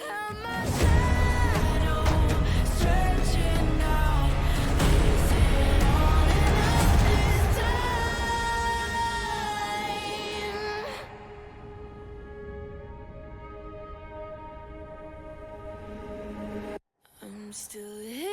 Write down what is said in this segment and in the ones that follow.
I'm still here.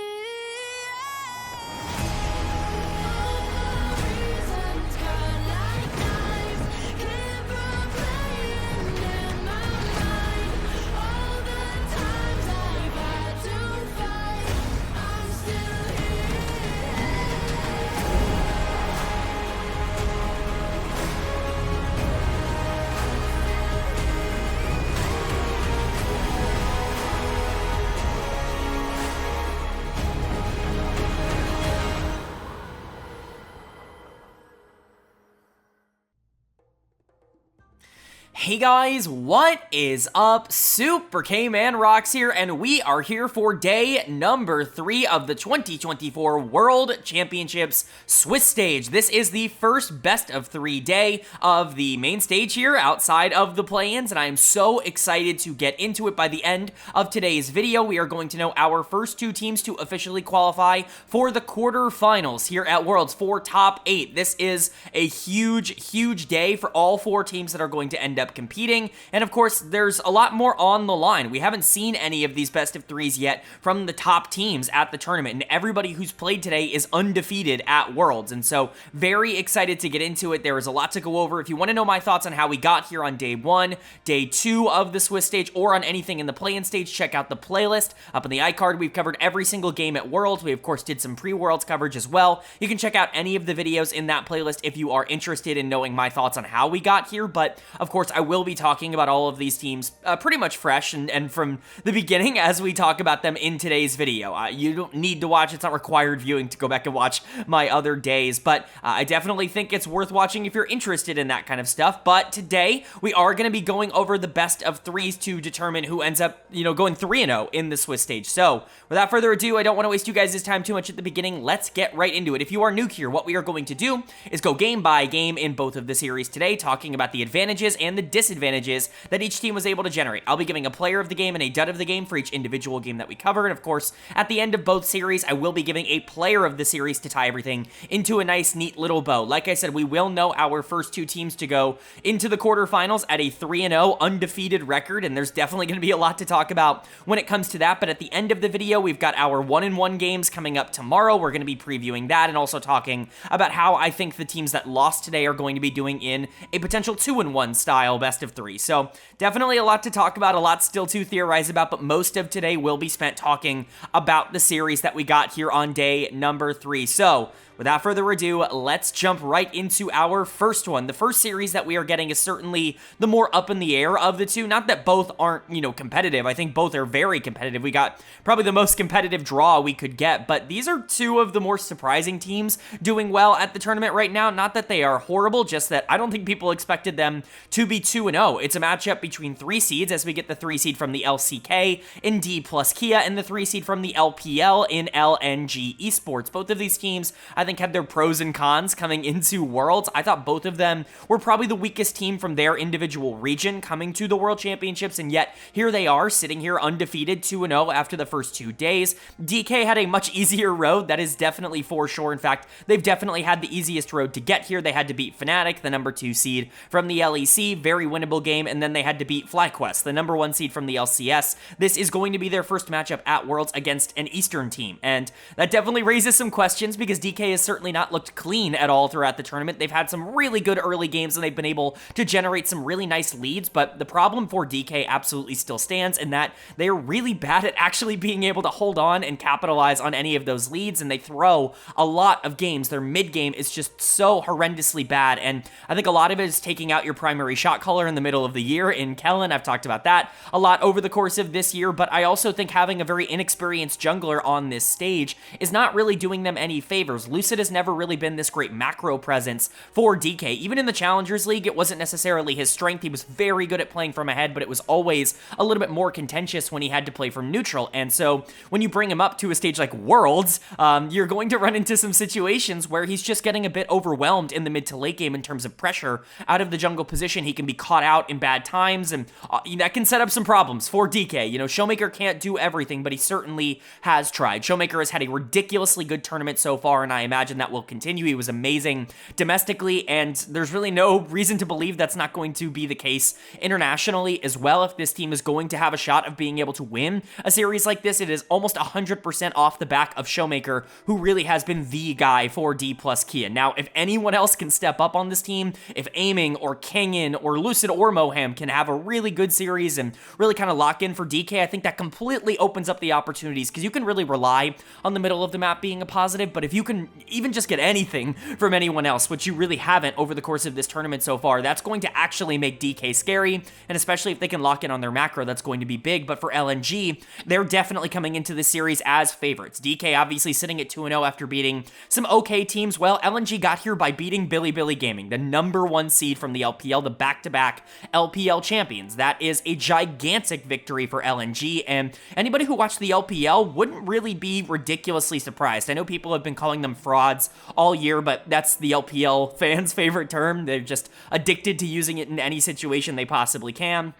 Hey guys, what is up? Super K-Man Rocks here, and we are here for day number 3 of the 2024 World Championships Swiss stage. This is the first best of 3 day of the main stage here outside of the play-ins, and I am so excited to get into it. By the end of today's video, we are going to know our first 2 teams to officially qualify for the quarterfinals here at Worlds for top 8. This is a huge day for all 4 teams that are going to end up competing, and of course there's a lot more on the line. We haven't seen any of these best of 3s yet from the top teams at the tournament, and everybody who's played today is undefeated at Worlds, and so very excited to get into it. There is a lot to go over. If you want to know my thoughts on how we got here on day 1, day 2 of the Swiss stage, or on anything in the play-in stage, check out the playlist up in the iCard. We've covered every single game at Worlds. We of course did some pre-Worlds coverage as well. You can check out any of the videos in that playlist if you are interested in knowing my thoughts on how we got here, but of course I will be talking about all of these teams pretty much fresh and from the beginning as we talk about them in today's video. You don't need to watch, it's not required viewing to go back and watch my other days, but I definitely think it's worth watching if you're interested in that kind of stuff. But today we are going to be going over the best of 3s to determine who ends up, going 3-0 in the Swiss stage. So without further ado, I don't want to waste you guys' time too much at the beginning. Let's get right into it. If you are new here, what we are going to do is go game by game in both of the series today, talking about the advantages and the disadvantages that each team was able to generate. I'll be giving a player of the game and a dud of the game for each individual game that we cover, and of course, at the end of both series, I will be giving a player of the series to tie everything into a nice, neat little bow. Like I said, we will know our first 2 teams to go into the quarterfinals at a 3-0 undefeated record, and there's definitely going to be a lot to talk about when it comes to that, but at the end of the video, we've got our 1-1 games coming up tomorrow. We're going to be previewing that and also talking about how I think the teams that lost today are going to be doing in a potential 2-1 style best of 3. So definitely a lot to talk about, a lot still to theorize about, but most of today will be spent talking about the series that we got here on day number 3. So without further ado, let's jump right into our first one. The first series that we are getting is certainly the more up in the air of the 2. Not that both aren't, competitive. I think both are very competitive. We got probably the most competitive draw we could get, but these are 2 of the more surprising teams doing well at the tournament right now. Not that they are horrible, just that I don't think people expected them to be 2-0. It's a matchup between 3 seeds, as we get the 3 seed from the LCK in Dplus KIA and the 3 seed from the LPL in LNG Esports. Both of these teams, I think, had their pros and cons coming into Worlds. I thought both of them were probably the weakest team from their individual region coming to the World Championships, and yet here they are, sitting here undefeated 2-0 after the first 2 days. DK had a much easier road, that is definitely for sure. In fact, they've definitely had the easiest road to get here. They had to beat Fnatic, the number 2 seed from the LEC, very winnable game, and then they had to beat FlyQuest, the number 1 seed from the LCS. This is going to be their first matchup at Worlds against an Eastern team, and that definitely raises some questions because DK has certainly not looked clean at all throughout the tournament. They've had some really good early games and they've been able to generate some really nice leads, but the problem for DK absolutely still stands in that they are really bad at actually being able to hold on and capitalize on any of those leads, and they throw a lot of games. Their mid game is just so horrendously bad, and I think a lot of it is taking out your primary shot caller in the middle of the year in Kellen. I've talked about that a lot over the course of this year, but I also think having a very inexperienced jungler on this stage is not really doing them any favors. Lucid has never really been this great macro presence for DK. Even in the Challengers League, it wasn't necessarily his strength. He was very good at playing from ahead, but it was always a little bit more contentious when he had to play from neutral. And so when you bring him up to a stage like Worlds, you're going to run into some situations where he's just getting a bit overwhelmed in the mid to late game in terms of pressure out of the jungle position. He can be caught out in bad times, and that can set up some problems for DK. You know, Showmaker can't do everything, but he certainly has tried. Showmaker has had a ridiculously good tournament so far, and I imagine that will continue. He was amazing domestically, and there's really no reason to believe that's not going to be the case internationally as well. If this team is going to have a shot of being able to win a series like this, it is almost 100% off the back of Showmaker, who really has been the guy for Dplus KIA. Now, if anyone else can step up on this team, if Aiming or Kangin or Lucid or Moham can have a really good series and really kind of lock in for DK, I think that completely opens up the opportunities, because you can really rely on the middle of the map being a positive, but if you can even just get anything from anyone else, which you really haven't over the course of this tournament so far, that's going to actually make DK scary, and especially if they can lock in on their macro, that's going to be big. But for LNG, they're definitely coming into this series as favorites. DK obviously sitting at 2-0 after beating some okay teams. Well, LNG got here by beating Billy Gaming, the #1 seed from the LPL, the back-to-back LPL champions. That is a gigantic victory for LNG, and anybody who watched the LPL wouldn't really be ridiculously surprised. I know people have been calling them frauds all year, but that's the LPL fans' favorite term. They're just addicted to using it in any situation they possibly can.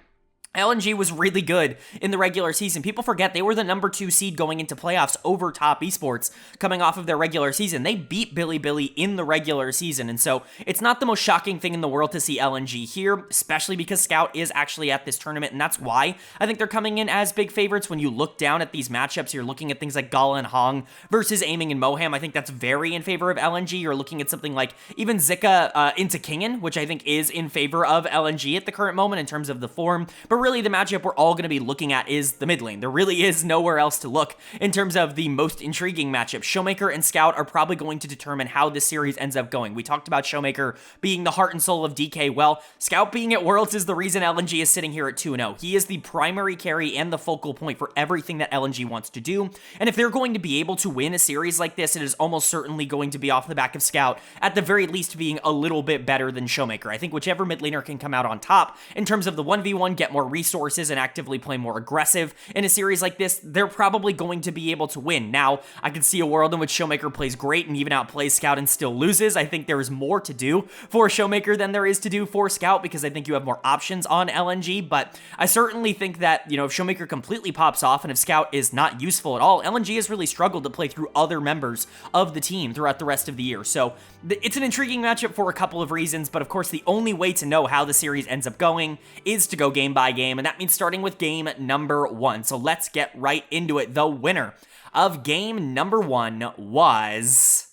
LNG was really good in the regular season. People forget they were the #2 seed going into playoffs over Top Esports coming off of their regular season. They beat Billy in the regular season, and so it's not the most shocking thing in the world to see LNG here, especially because Scout is actually at this tournament, and that's why I think they're coming in as big favorites. When you look down at these matchups, you're looking at things like Gala and Hong versus Aiming and Moham. I think that's very in favor of LNG. You're looking at something like even Zika into Kingin, which I think is in favor of LNG at the current moment in terms of the form, but really the matchup we're all going to be looking at is the mid lane. There really is nowhere else to look in terms of the most intriguing matchup. Showmaker and Scout are probably going to determine how this series ends up going. We talked about Showmaker being the heart and soul of DK. Well, Scout being at Worlds is the reason LNG is sitting here at 2-0. He is the primary carry and the focal point for everything that LNG wants to do, and if they're going to be able to win a series like this, it is almost certainly going to be off the back of Scout, at the very least being a little bit better than Showmaker. I think whichever mid laner can come out on top in terms of the 1v1, get more resources, and actively play more aggressive in a series like this, they're probably going to be able to win. Now, I can see a world in which Showmaker plays great and even outplays Scout and still loses. I think there is more to do for Showmaker than there is to do for Scout, because I think you have more options on LNG, but I certainly think that, you know, if Showmaker completely pops off and if Scout is not useful at all, LNG has really struggled to play through other members of the team throughout the rest of the year. So it's an intriguing matchup for a couple of reasons, but of course the only way to know how the series ends up going is to go game by game, and that means starting with game #1. So let's get right into it. The winner of game #1 was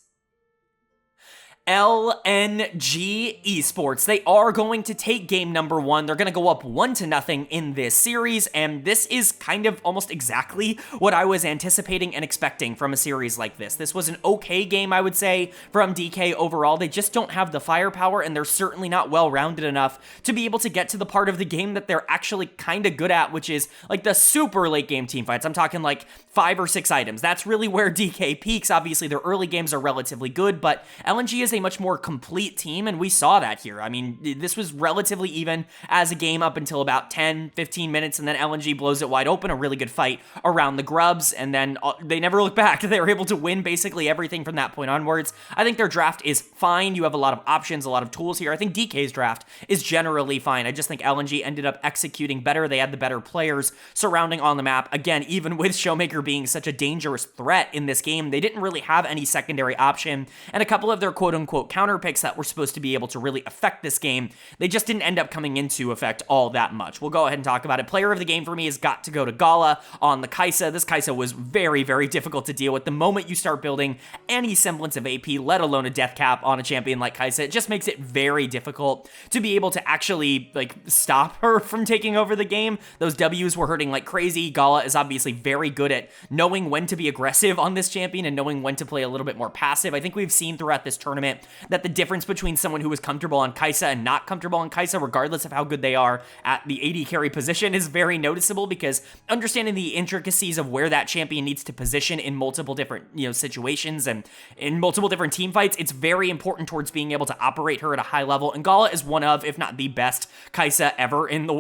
LNG Esports. They are going to take game #1. They're going to go up 1-0 in this series, and this is kind of almost exactly what I was anticipating and expecting from a series like this. This was an okay game, I would say, from DK overall. They just don't have the firepower, and they're certainly not well-rounded enough to be able to get to the part of the game that they're actually kind of good at, which is like the super late game team fights. I'm talking like 5 or 6 items. That's really where DK peaks. Obviously, their early games are relatively good, but LNG is a much more complete team, and we saw that here. I mean, this was relatively even as a game up until about 10-15 minutes, and then LNG blows it wide open, a really good fight around the grubs, and then they never look back. They were able to win basically everything from that point onwards. I think their draft is fine. You have a lot of options, a lot of tools here. I think DK's draft is generally fine. I just think LNG ended up executing better. They had the better players surrounding on the map. Again, even with Showmaker being such a dangerous threat in this game, they didn't really have any secondary option, and a couple of their quote-unquote counter picks that were supposed to be able to really affect this game, they just didn't end up coming into effect all that much. We'll go ahead and talk about it. Player of the game for me has got to go to Gala on the Kai'Sa. This Kai'Sa was very, very difficult to deal with. The moment you start building any semblance of AP, let alone a death cap on a champion like Kai'Sa, it just makes it very difficult to be able to actually like stop her from taking over the game. Those W's were hurting like crazy. Gala is obviously very good at knowing when to be aggressive on this champion and knowing when to play a little bit more passive. I think we've seen throughout this tournament testament that the difference between someone who is comfortable on Kai'Sa and not comfortable on Kai'Sa, regardless of how good they are at the AD carry position, is very noticeable, because understanding the intricacies of where that champion needs to position in multiple different, situations and in multiple different team fights, it's very important towards being able to operate her at a high level. And Gala is one of, if not the best Kai'Sa ever in the,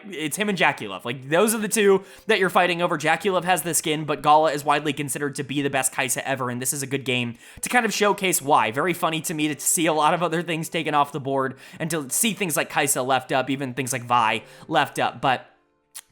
it's him and JackeyLove. Like, those are the two that you're fighting over. JackeyLove has the skin, but Gala is widely considered to be the best Kai'Sa ever, and this is a good game to kind of showcase why. Very funny to me to see a lot of other things taken off the board and to see things like Kai'Sa left up, even things like Vi left up, but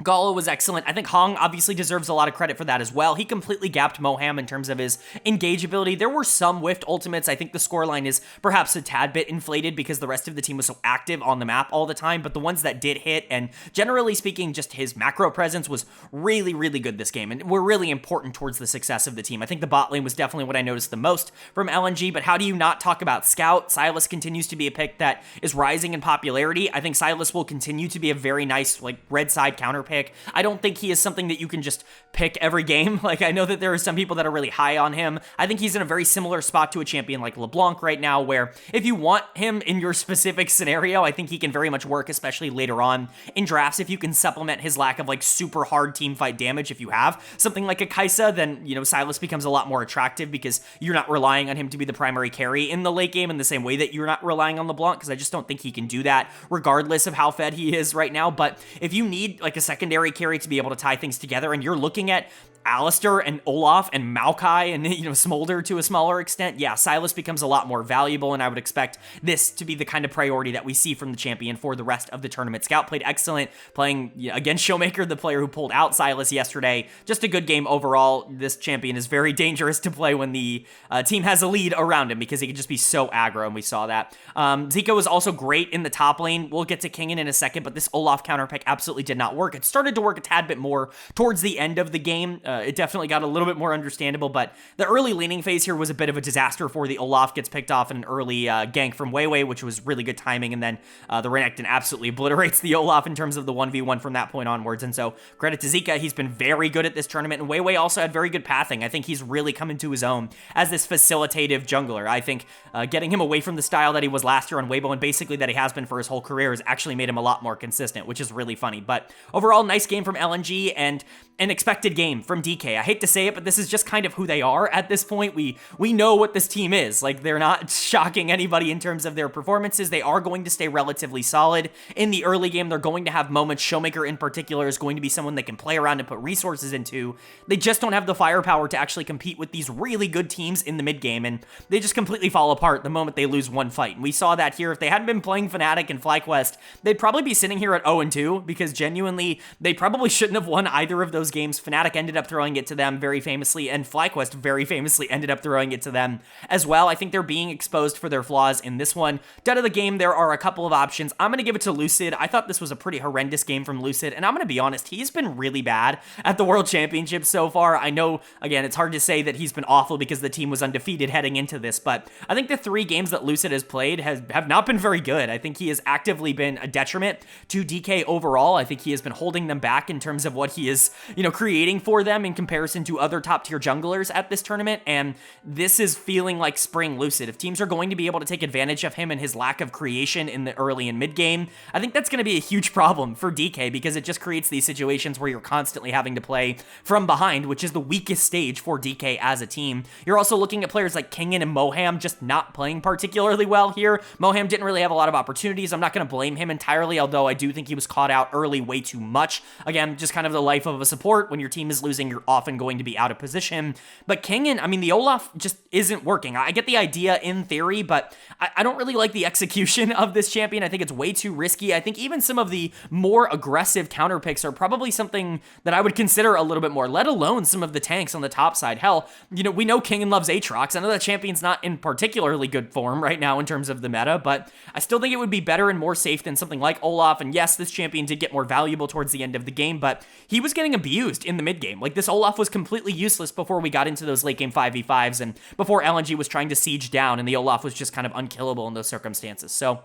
Gala was excellent. I think Hong obviously deserves a lot of credit for that as well. He completely gapped Moham in terms of his engage ability. There were some whiffed ultimates. I think the scoreline is perhaps a tad bit inflated because the rest of the team was so active on the map all the time, but the ones that did hit, and generally speaking, just his macro presence was really, really good this game, and were really important towards the success of the team. I think the bot lane was definitely what I noticed the most from LNG, but how do you not talk about Scout? Sylas continues to be a pick that is rising in popularity. I think Sylas will continue to be a very nice, red side counter pick. I don't think he is something that you can just pick every game. I know that there are some people that are really high on him. I think he's in a very similar spot to a champion like LeBlanc right now, where if you want him in your specific scenario, I think he can very much work, especially later on in drafts. If you can supplement his lack of super hard team fight damage, if you have something like a Kai'Sa, then, Sylas becomes a lot more attractive because you're not relying on him to be the primary carry in the late game in the same way that you're not relying on LeBlanc, because I just don't think he can do that regardless of how fed he is right now. But if you need a secondary carry to be able to tie things together, and you're looking at Alistair and Olaf and Maokai and, Smolder to a smaller extent, yeah, Sylas becomes a lot more valuable, and I would expect this to be the kind of priority that we see from the champion for the rest of the tournament. Scout played excellent, playing against Showmaker, the player who pulled out Sylas yesterday. Just a good game overall. This champion is very dangerous to play when the team has a lead around him, because he can just be so aggro, and we saw that. Zico was also great in the top lane. We'll get to Kingen in a second, but this Olaf counter pick absolutely did not work. It started to work a tad bit more towards the end of the game. It definitely got a little bit more understandable, but the early laning phase here was a bit of a disaster for the Olaf. Gets picked off in an early gank from Weiwei, which was really good timing, and then the Renekton absolutely obliterates the Olaf in terms of the 1v1 from that point onwards. And so credit to Zika, he's been very good at this tournament, and Weiwei also had very good pathing. I think he's really come into his own as this facilitative jungler. I think getting him away from the style that he was last year on Weibo, and basically that he has been for his whole career, has actually made him a lot more consistent, which is really funny. But overall, nice game from LNG, and an expected game from DK. I hate to say it, but this is just kind of who they are at this point. We know what this team is. They're not shocking anybody in terms of their performances. They are going to stay relatively solid. In the early game, they're going to have moments. Showmaker in particular is going to be someone they can play around and put resources into. They just don't have the firepower to actually compete with these really good teams in the mid game, and they just completely fall apart the moment they lose one fight. And we saw that here. If they hadn't been playing Fnatic and FlyQuest, they'd probably be sitting here at 0-2, because genuinely, they probably shouldn't have won either of those games. Fnatic ended up throwing it to them very famously, and FlyQuest very famously ended up throwing it to them as well. I think they're being exposed for their flaws in this one. Dead of the game, there are a couple of options. I'm going to give it to Lucid. I thought this was a pretty horrendous game from Lucid, and I'm going to be honest, he's been really bad at the World Championship so far. I know, again, it's hard to say that he's been awful because the team was undefeated heading into this, but I think the 3 games that Lucid has played have not been very good. I think he has actively been a detriment to DK overall. I think he has been holding them back in terms of what he is, creating for them in comparison to other top-tier junglers at this tournament, and this is feeling like spring Lucid. If teams are going to be able to take advantage of him and his lack of creation in the early and mid game, I think that's going to be a huge problem for DK, because it just creates these situations where you're constantly having to play from behind, which is the weakest stage for DK as a team. You're also looking at players like Kingen and Moham just not playing particularly well here. Moham didn't really have a lot of opportunities. I'm not going to blame him entirely, although I do think he was caught out early way too much. Again, just kind of the life of a support. When your team is losing, you're often going to be out of position. But Kingen, the Olaf just isn't working. I get the idea in theory, but I don't really like the execution of this champion. I think it's way too risky. I think even some of the more aggressive counter picks are probably something that I would consider a little bit more, let alone some of the tanks on the top side. Hell, we know Kingen loves Aatrox. I know that champion's not in particularly good form right now in terms of the meta, but I still think it would be better and more safe than something like Olaf. And yes, this champion did get more valuable towards the end of the game, but he was getting abused in the mid game. This Olaf was completely useless before we got into those late game 5v5s and before LNG was trying to siege down, and the Olaf was just kind of unkillable in those circumstances. So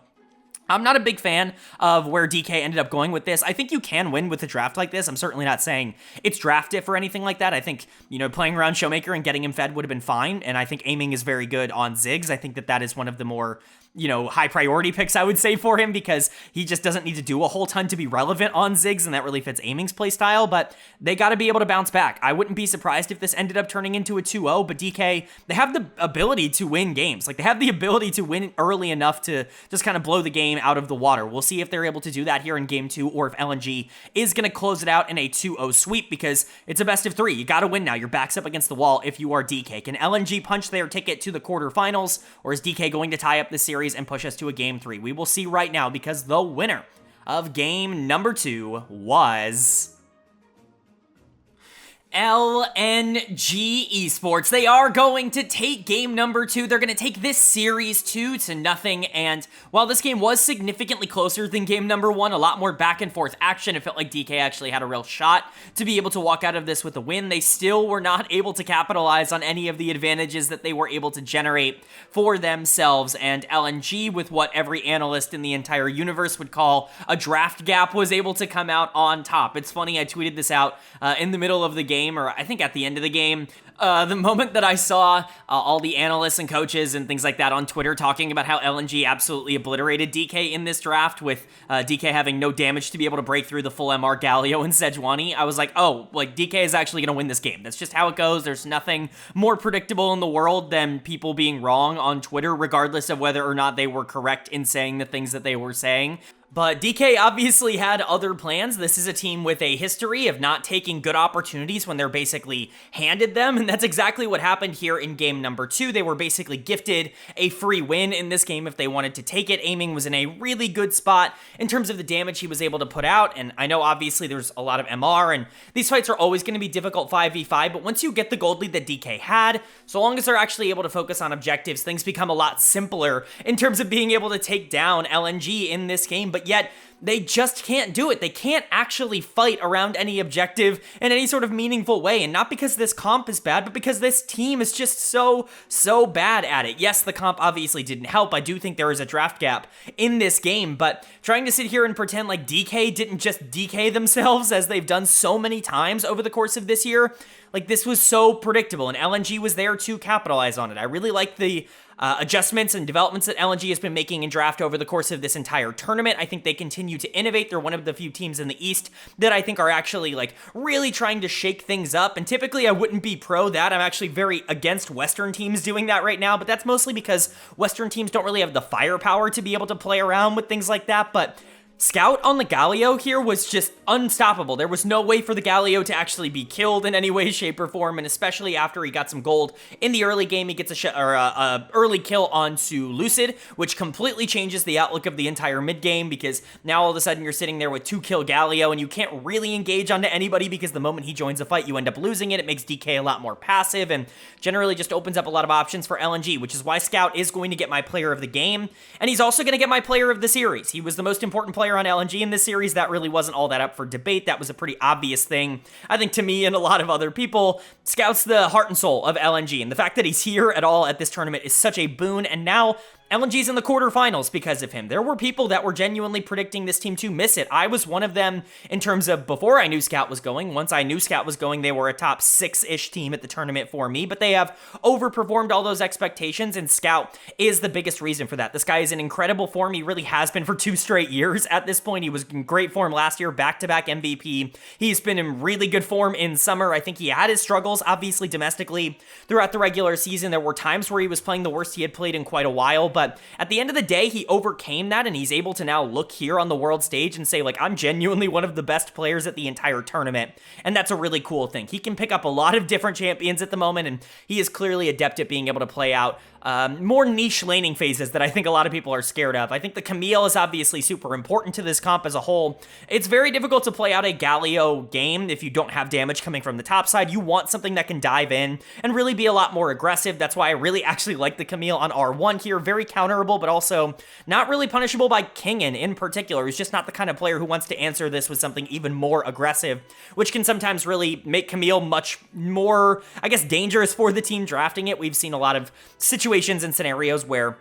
I'm not a big fan of where DK ended up going with this. I think you can win with a draft like this. I'm certainly not saying it's draft diff or anything like that. I think, playing around Showmaker and getting him fed would have been fine, and I think aiming is very good on Ziggs. I think that is one of the more high priority picks, I would say, for him, because he just doesn't need to do a whole ton to be relevant on Ziggs, and that really fits aiming's playstyle, but they got to be able to bounce back. I wouldn't be surprised if this ended up turning into a 2-0, but DK, they have the ability to win games. Like, they have the ability to win early enough to just kind of blow the game out of the water. We'll see if they're able to do that here in game 2, or if LNG is going to close it out in a 2-0 sweep, because it's a best of 3. You got to win now. Your back's up against the wall if you are DK. Can LNG punch their ticket to the quarterfinals, or is DK going to tie up the series and push us to a game 3? We will see right now, because the winner of game number 2 was LNG Esports. They are going to take game number 2. They're going to take this series 2-0. And while this game was significantly closer than game number 1, a lot more back and forth action, it felt like DK actually had a real shot to be able to walk out of this with a win. They still were not able to capitalize on any of the advantages that they were able to generate for themselves. And LNG, with what every analyst in the entire universe would call a draft gap, was able to come out on top. It's funny, I tweeted this out in the middle of the game, or I think at the end of the game, the moment that I saw all the analysts and coaches and things like that on Twitter talking about how LNG absolutely obliterated DK in this draft, with DK having no damage to be able to break through the full MR Galio and Sejuani, I was like, oh, like, DK is actually going to win this game. That's just how it goes. There's nothing more predictable in the world than people being wrong on Twitter, regardless of whether or not they were correct in saying the things that they were saying. But DK obviously had other plans. This is a team with a history of not taking good opportunities when they're basically handed them, and that's exactly what happened here in game number 2. They were basically gifted a free win in this game if they wanted to take it. Aiming was in a really good spot in terms of the damage he was able to put out, and I know obviously there's a lot of MR, and these fights are always going to be difficult 5v5, but once you get the gold lead that DK had, so long as they're actually able to focus on objectives, things become a lot simpler in terms of being able to take down LNG in this game. But yet they just can't do it. They can't actually fight around any objective in any sort of meaningful way, and not because this comp is bad, but because this team is just so bad at it. Yes, the comp obviously didn't help. I do think there is a draft gap in this game, but trying to sit here and pretend like DK didn't just DK themselves, as they've done so many times over the course of this year, like, this was so predictable, and LNG was there to capitalize on it. I really like the adjustments and developments that LNG has been making in draft over the course of this entire tournament. I think they continue to innovate. They're one of the few teams in the East that I think are actually, like, really trying to shake things up, and typically I wouldn't be pro that. I'm actually very against Western teams doing that right now, but that's mostly because Western teams don't really have the firepower to be able to play around with things like that. But Scout on the Galio here was just unstoppable. There was no way for the Galio to actually be killed in any way, shape, or form, and especially after he got some gold in the early game, he gets a early kill onto Lucid, which completely changes the outlook of the entire mid game, because now all of a sudden you're sitting there with 2-kill Galio, and you can't really engage onto anybody, because the moment he joins a fight, you end up losing it. It makes DK a lot more passive, and generally just opens up a lot of options for LNG, which is why Scout is going to get my player of the game, and he's also going to get my player of the series. He was the most important player on LNG in this series. That really wasn't all that up for debate. That was a pretty obvious thing. I think to me and a lot of other people, Scout's the heart and soul of LNG, and the fact that he's here at all at this tournament is such a boon, and now LNG's in the quarterfinals because of him. There were people that were genuinely predicting this team to miss it. I was one of them in terms of before I knew Scout was going. Once I knew Scout was going, they were a top 6-ish team at the tournament for me, but they have overperformed all those expectations, and Scout is the biggest reason for that. This guy is in incredible form. He really has been for 2 straight years at this point. He was in great form last year, back-to-back MVP. He's been in really good form in summer. I think he had his struggles, obviously domestically, throughout the regular season. There were times where he was playing the worst he had played in quite a while, but at the end of the day, he overcame that, and he's able to now look here on the world stage and say, like, I'm genuinely one of the best players at the entire tournament, and that's a really cool thing. He can pick up a lot of different champions at the moment, and he is clearly adept at being able to play out more niche laning phases that I think a lot of people are scared of. I think the Camille is obviously super important to this comp as a whole. It's very difficult to play out a Galio game if you don't have damage coming from the top side. You want something that can dive in and really be a lot more aggressive. That's why I really actually like the Camille on R1 here. Very counterable, but also not really punishable by Kingen in particular. He's just not the kind of player who wants to answer this with something even more aggressive, which can sometimes really make Camille much more, I guess, dangerous for the team drafting it. We've seen a lot of situations and scenarios where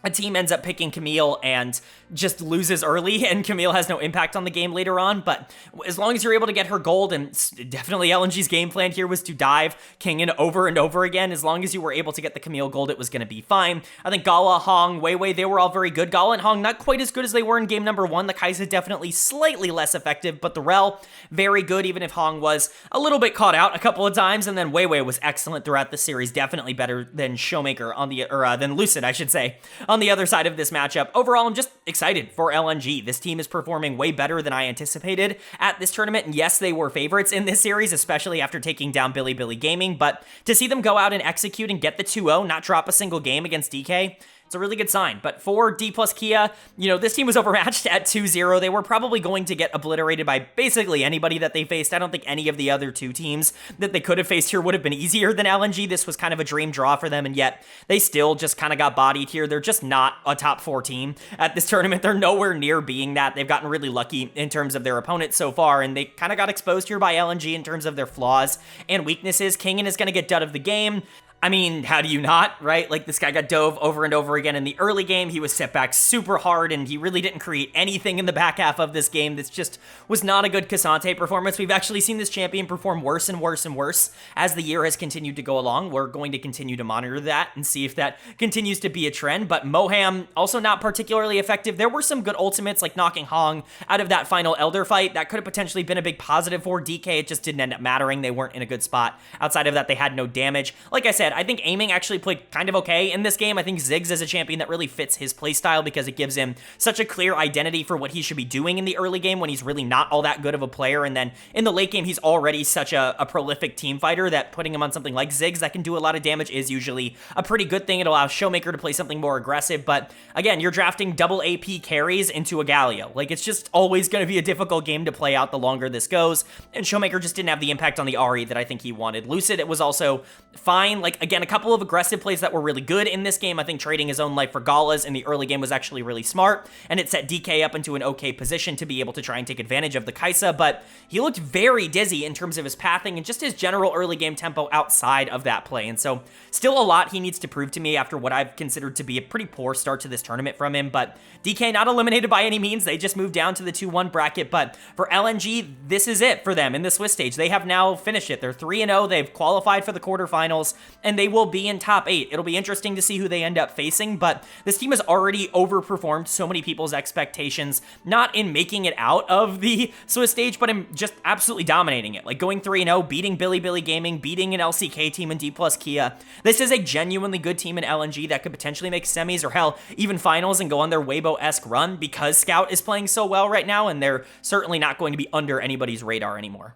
a team ends up picking Camille and just loses early, and Camille has no impact on the game later on. But as long as you're able to get her gold, and definitely LNG's game plan here was to dive King in over and over again, as long as you were able to get the Camille gold, it was going to be fine. I think Gala, Hong, Weiwei, they were all very good. Gala and Hong, not quite as good as they were in game number 1. The Kai'Sa definitely slightly less effective, but the Rel, very good, even if Hong was a little bit caught out a couple of times. And then Weiwei was excellent throughout the series, definitely better than Showmaker on the, than Lucid, I should say, on the other side of this matchup. Overall, I'm just excited for LNG. This team is performing way better than I anticipated at this tournament, and yes, they were favorites in this series, especially after taking down Bilibili Gaming, but to see them go out and execute and get the 2-0, not drop a single game against DK, it's a really good sign. But for Dplus KIA, you know, this team was overmatched at 2-0. They were probably going to get obliterated by basically anybody that they faced. I don't think any of the other two teams that they could have faced here would have been easier than LNG. This was kind of a dream draw for them, and yet they still just kind of got bodied here. They're just not a top 4 team at this tournament. They're nowhere near being that. They've gotten really lucky in terms of their opponents so far, and they kind of got exposed here by LNG in terms of their flaws and weaknesses. Kingen is going to get dud of the game. I mean, how do you not, right? Like, this guy got dove over and over again in the early game. He was set back super hard, and he really didn't create anything in the back half of this game. This just was not a good K'Sante performance. We've actually seen this champion perform worse and worse and worse as the year has continued to go along. We're going to continue to monitor that and see if that continues to be a trend. But Moham, also not particularly effective. There were some good ultimates, like knocking Hong out of that final Elder fight. That could have potentially been a big positive for DK. It just didn't end up mattering. They weren't in a good spot. Outside of that, they had no damage. Like I said, I think aiming actually played kind of okay in this game. I think Ziggs is a champion that really fits his playstyle because it gives him such a clear identity for what he should be doing in the early game when he's really not all that good of a player. And then in the late game, he's already such a prolific team fighter that putting him on something like Ziggs that can do a lot of damage is usually a pretty good thing. It allows Showmaker to play something more aggressive. But again, you're drafting double AP carries into a Galio. Like, it's just always going to be a difficult game to play out the longer this goes. And Showmaker just didn't have the impact on the Ahri that I think he wanted. Lucid, it was also fine. Like, again, a couple of aggressive plays that were really good in this game. I think trading his own life for Galas in the early game was actually really smart, and it set DK up into an okay position to be able to try and take advantage of the Kai'Sa, but he looked very dizzy in terms of his pathing and just his general early game tempo outside of that play. And so still a lot he needs to prove to me after what I've considered to be a pretty poor start to this tournament from him. But DK not eliminated by any means. They just moved down to the 2-1 bracket. But for LNG, this is it for them in the Swiss stage. They have now finished it. They're 3-0. They've qualified for the quarterfinals, and they will be in top 8. It'll be interesting to see who they end up facing, but this team has already overperformed so many people's expectations, not in making it out of the Swiss stage, but in just absolutely dominating it. Like, going 3-0, beating Bilibili Gaming, beating an LCK team in Dplus KIA. This is a genuinely good team in LNG that could potentially make semis or hell, even finals and go on their Weibo-esque run because Scout is playing so well right now, and they're certainly not going to be under anybody's radar anymore.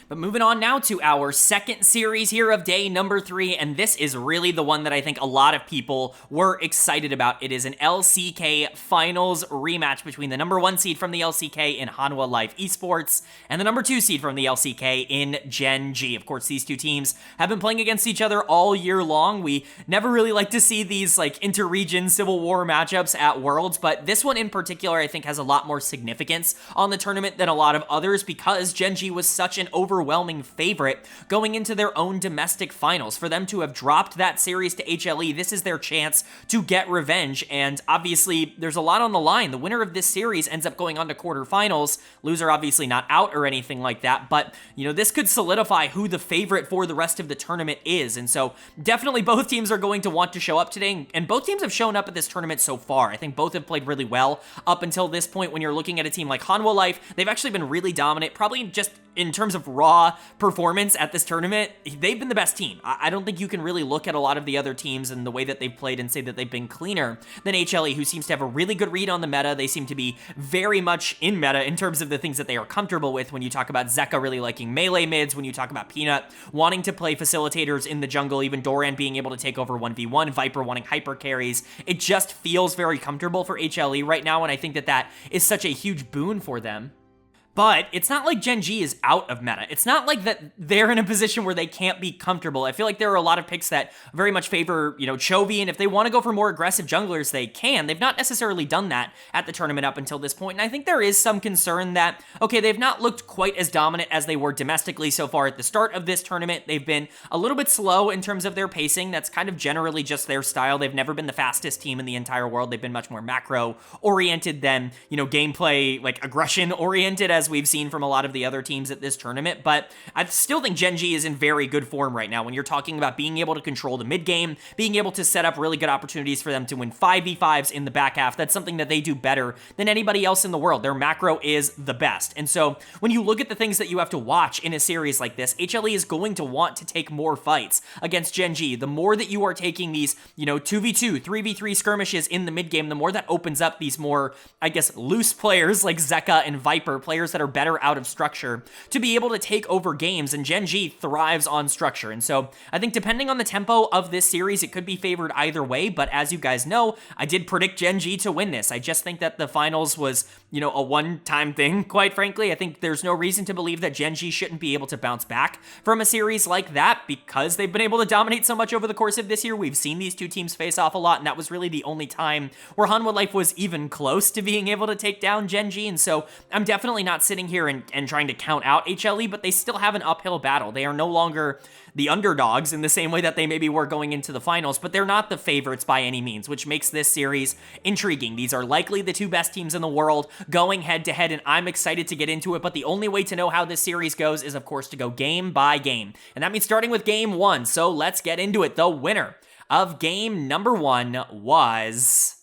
But moving on now to our second series here of day number 3, and this is really the one that I think a lot of people were excited about. It is an LCK finals rematch between the number 1 seed from the LCK in Hanwha Live Esports and the number 2 seed from the LCK in Gen.G. Of course, these two teams have been playing against each other all year long. We never really like to see these like inter-region Civil War matchups at Worlds, but this one in particular I think has a lot more significance on the tournament than a lot of others because Gen.G was such an overwhelming favorite going into their own domestic finals. For them to have dropped that series to HLE, this is their chance to get revenge, and obviously there's a lot on the line. The winner of this series ends up going on to quarterfinals. Loser obviously not out or anything like that, but you know, this could solidify who the favorite for the rest of the tournament is, and so definitely both teams are going to want to show up today, and both teams have shown up at this tournament so far. I think both have played really well up until this point. When you're looking at a team like Hanwha Life, they've actually been really dominant, probably just in terms of raw performance at this tournament. They've been the best team. I don't think you can really look at a lot of the other teams and the way that they've played and say that they've been cleaner than HLE, who seems to have a really good read on the meta. They seem to be very much in meta in terms of the things that they are comfortable with. When you talk about Zeka really liking melee mids, when you talk about Peanut wanting to play facilitators in the jungle, even Doran being able to take over 1v1, Viper wanting hyper carries, it just feels very comfortable for HLE right now, and I think that that is such a huge boon for them. But it's not like Gen.G is out of meta. It's not like that they're in a position where they can't be comfortable. I feel like there are a lot of picks that very much favor, Chovy, and if they want to go for more aggressive junglers, they can. They've not necessarily done that at the tournament up until this point, and I think there is some concern that, okay, they've not looked quite as dominant as they were domestically so far at the start of this tournament. They've been a little bit slow in terms of their pacing. That's kind of generally just their style. They've never been the fastest team in the entire world. They've been much more macro-oriented than, gameplay, like, aggression-oriented, as we've seen from a lot of the other teams at this tournament, but I still think Gen.G is in very good form right now when you're talking about being able to control the mid game, being able to set up really good opportunities for them to win 5v5s in the back half. That's something that they do better than anybody else in the world. Their macro is the best. And so when you look at the things that you have to watch in a series like this, HLE is going to want to take more fights against Gen.G. The more that you are taking these, 2v2, 3v3 skirmishes in the mid game, the more that opens up these more, I guess, loose players like Zeka and Viper, players that are better out of structure, to be able to take over games, and Gen.G thrives on structure. And so I think depending on the tempo of this series, it could be favored either way, but as you guys know, I did predict Gen.G to win this. I just think that the finals was, a one-time thing, quite frankly. I think there's no reason to believe that Gen.G shouldn't be able to bounce back from a series like that because they've been able to dominate so much over the course of this year. We've seen these two teams face off a lot, and that was really the only time where Hanwha Life was even close to being able to take down Gen.G, and so I'm definitely not sitting here and trying to count out HLE, but they still have an uphill battle. They are no longer the underdogs in the same way that they maybe were going into the finals, but they're not the favorites by any means, which makes this series intriguing. These are likely the two best teams in the world going head-to-head, and I'm excited to get into it, but the only way to know how this series goes is, of course, to go game by game, and that means starting with game one, so let's get into it. The winner of game number one was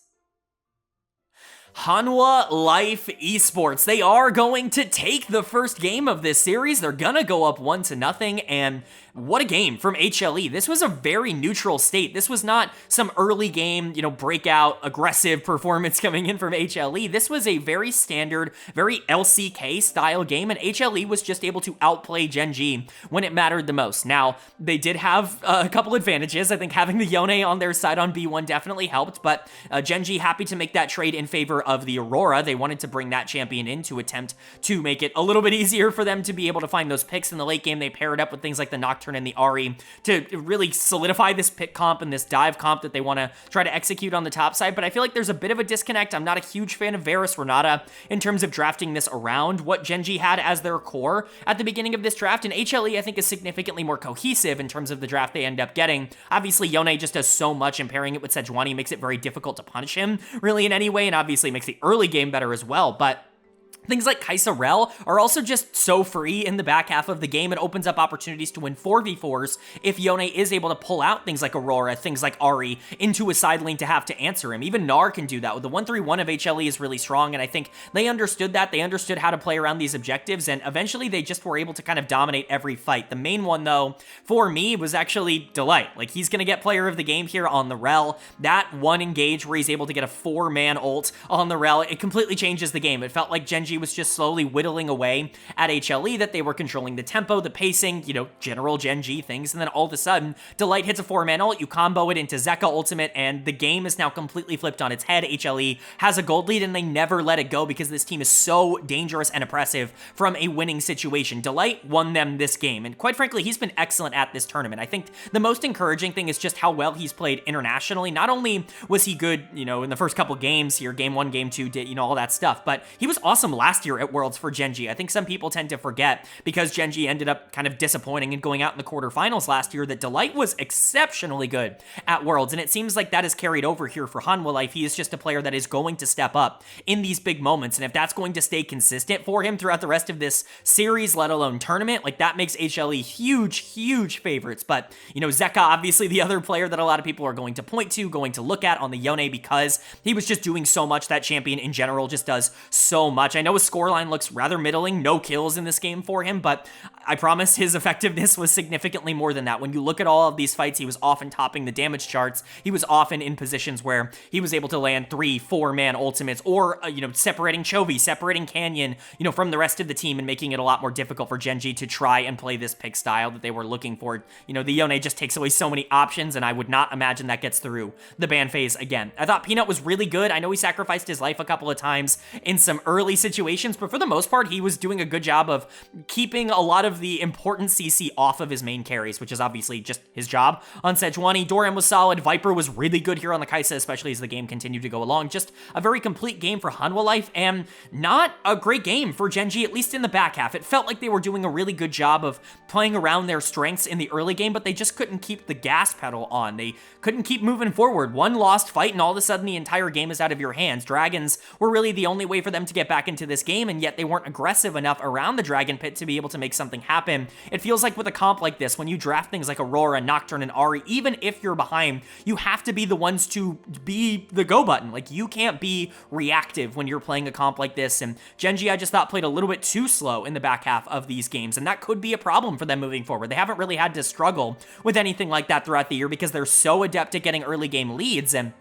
Hanwha Life Esports. They are going to take the first game of this series. They're gonna go up 1-0, and what a game from HLE. This was a very neutral state. This was not some early game, breakout, aggressive performance coming in from HLE. This was a very standard, very LCK style game, and HLE was just able to outplay Gen.G when it mattered the most. Now, they did have a couple advantages. I think having the Yone on their side on B1 definitely helped, but Gen.G happy to make that trade in favor of the Aurora. They wanted to bring that champion in to attempt to make it a little bit easier for them to be able to find those picks in the late game. They paired up with things like the Nocturne and the Ahri to really solidify this pick comp and this dive comp that they want to try to execute on the top side, but I feel like there's a bit of a disconnect. I'm not a huge fan of Varus Renata in terms of drafting this around what Gen.G had as their core at the beginning of this draft, and HLE I think is significantly more cohesive in terms of the draft they end up getting. Obviously, Yone just does so much, and pairing it with Sejuani makes it very difficult to punish him really in any way, and obviously makes the early game better as well, but things like Kai'Sa Rell are also just so free in the back half of the game. It opens up opportunities to win 4v4s if Yone is able to pull out things like Aurora, things like Ahri into a side lane to have to answer him. Even Gnar can do that. The 1-3-1 of HLE is really strong, and I think they understood that. They understood how to play around these objectives, and eventually they just were able to kind of dominate every fight. The main one, though, for me was actually Delight. Like, he's going to get player of the game here on the Rell. That one engage where he's able to get a 4-man ult on the Rell, it completely changes the game. It felt like Gen.G was just slowly whittling away at HLE, that they were controlling the tempo, the pacing, general Gen.G things, and then all of a sudden, Delight hits a 4-man ult, you combo it into Zeka ultimate, and the game is now completely flipped on its head. HLE has a gold lead, and they never let it go because this team is so dangerous and oppressive from a winning situation. Delight won them this game, and quite frankly, he's been excellent at this tournament. I think the most encouraging thing is just how well he's played internationally. Not only was he good, in the first couple games here, game 1, game 2, did, all that stuff, but he was awesome last year at Worlds for Gen.G. I think some people tend to forget, because Gen.G ended up kind of disappointing and going out in the quarterfinals last year, that Delight was exceptionally good at Worlds, and it seems like that is carried over here for Hanwha Life. He is just a player that is going to step up in these big moments, and if that's going to stay consistent for him throughout the rest of this series, let alone tournament, like, that makes HLE huge favorites. But, Zeka, obviously the other player that a lot of people are going to point to, going to look at on the Yone, because he was just doing so much. That champion in general just does so much. I know his scoreline looks rather middling, no kills in this game for him, but I promise his effectiveness was significantly more than that. When you look at all of these fights, he was often topping the damage charts. He was often in positions where he was able to land 3-4-man ultimates, or, separating Chovy, separating Canyon, from the rest of the team, and making it a lot more difficult for Gen.G to try and play this pick style that they were looking for. The Yone just takes away so many options, and I would not imagine that gets through the ban phase again. I thought Peanut was really good. I know he sacrificed his life a couple of times in some early situations situations, but for the most part, he was doing a good job of keeping a lot of the important CC off of his main carries, which is obviously just his job on Sejuani. Doran was solid. Viper was really good here on the Kai'Sa, especially as the game continued to go along. Just a very complete game for Hanwha Life, and not a great game for Gen.G, at least in the back half. It felt like they were doing a really good job of playing around their strengths in the early game, but they just couldn't keep the gas pedal on. They couldn't keep moving forward. One lost fight, and all of a sudden the entire game is out of your hands. Dragons were really the only way for them to get back into this game, and yet they weren't aggressive enough around the Dragon Pit to be able to make something happen. It feels like with a comp like this, when you draft things like Aurora, Nocturne, and Ahri, even if you're behind, you have to be the ones to be the go button. Like, you can't be reactive when you're playing a comp like this, and Gen.G, I just thought, played a little bit too slow in the back half of these games, and that could be a problem for them moving forward. They haven't really had to struggle with anything like that throughout the year because they're so adept at getting early game leads, and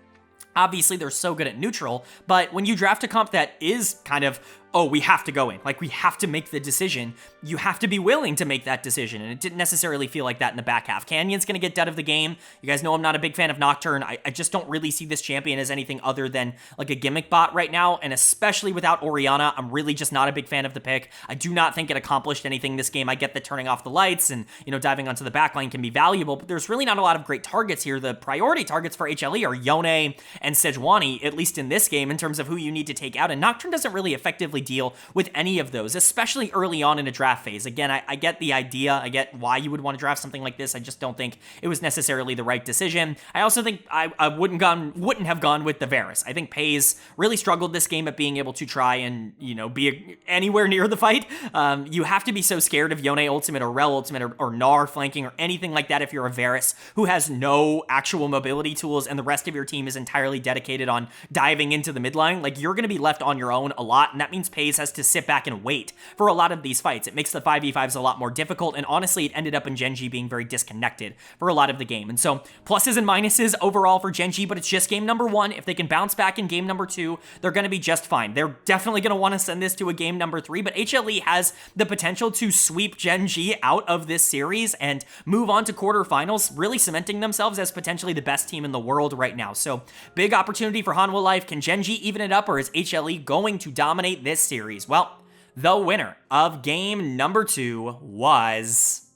obviously they're so good at neutral, but when you draft a comp that is kind of, oh, we have to go in, like we have to make the decision, you have to be willing to make that decision, and it didn't necessarily feel like that in the back half. Canyon's gonna get dead of the game. You guys know I'm not a big fan of Nocturne. I just don't really see this champion as anything other than like a gimmick bot right now, and especially without Orianna, I'm really just not a big fan of the pick. I do not think it accomplished anything this game. I get that turning off the lights and, you know, diving onto the backline can be valuable, but there's really not a lot of great targets here. The priority targets for HLE are Yone and Sejuani, at least in this game, in terms of who you need to take out, and Nocturne doesn't really effectively deal with any of those, especially early on in a draft phase. Again, I get the idea, I get why you would want to draft something like this. I just don't think it was necessarily the right decision. I also think I wouldn't have gone with the Varus. I think Pays really struggled this game at being able to try and, you know, be anywhere near the fight. You have to be so scared of Yone ultimate or Rel ultimate or Gnar flanking or anything like that if you're a Varus who has no actual mobility tools and the rest of your team is entirely dedicated on diving into the midline. Like, you're going to be left on your own a lot, and that means Pays has to sit back and wait for a lot of these fights. It makes the 5v5s a lot more difficult, and honestly, it ended up in Gen.G being very disconnected for a lot of the game. And so, pluses and minuses overall for Gen.G, but it's just game number 1. If they can bounce back in game number 2, they're going to be just fine. They're definitely going to want to send this to a game number 3, but HLE has the potential to sweep Gen.G out of this series and move on to quarterfinals, really cementing themselves as potentially the best team in the world right now. So, big opportunity for Hanwha Life. Can Gen.G even it up, or is HLE going to dominate this series? Well, the winner of game number 2 was